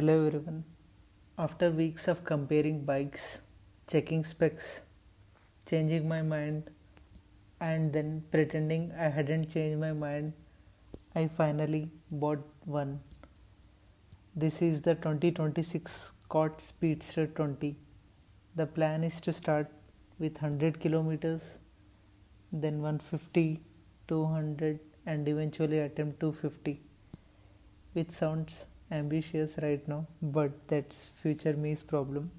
Hello everyone. After weeks of comparing bikes, checking specs, changing my mind, and then pretending I hadn't changed my mind, I finally bought one. This is the 2026 SCOTT Speedster 20. The plan is to start with 100 kilometers, then 150, 200, and eventually attempt 250, which sounds ambitious right now, but that's future me's problem.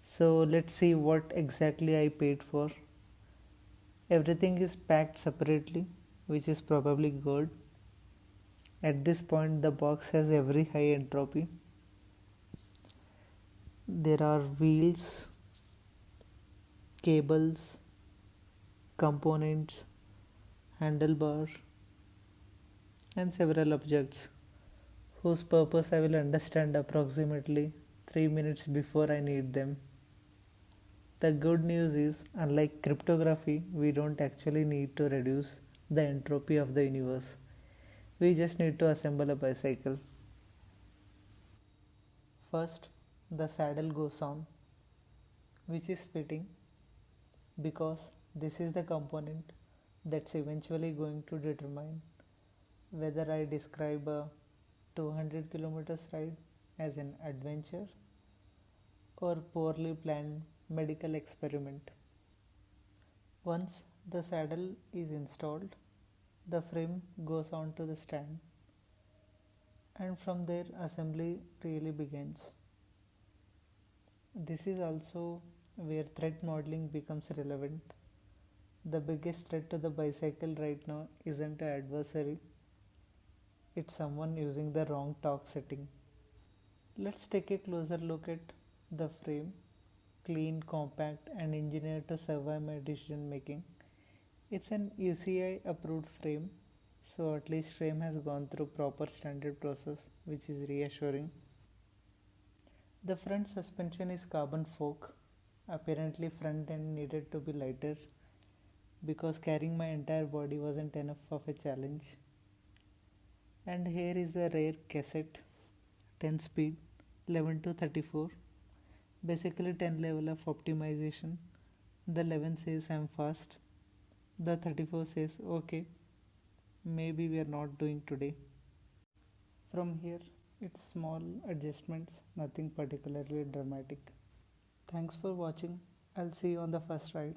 So let's see what exactly I paid for. Everything is packed separately, which is probably good. At this point, the box has every high entropy. There are wheels, cables, components, handlebar, and several objects whose purpose I will understand approximately 3 minutes before I need them. The good news is, unlike cryptography, we don't actually need to reduce the entropy of the universe. We just need to assemble a bicycle. First, the saddle goes on, which is fitting because this is the component that's eventually going to determine whether I describe a 200 kilometers ride as an adventure or poorly planned medical experiment. Once the saddle is installed, the frame goes onto the stand, and from there assembly really begins. This is also where threat modeling becomes relevant. The biggest threat to the bicycle right now isn't an adversary, it's someone using the wrong torque setting. Let's take a closer look at the frame, clean, compact, and engineered to survive my decision making. It's an UCI approved frame, so at least frame has gone through proper standard process, which is reassuring. The front suspension is carbon fork. Apparently front end needed to be lighter because carrying my entire body wasn't enough of a challenge. And here is a rare cassette, 10 speed, 11 to 34, basically 10 level of optimization. The 11 says I'm fast, the 34 says okay, maybe we are not doing today. From here, it's small adjustments, nothing particularly dramatic. Thanks for watching. I'll see you on the first ride.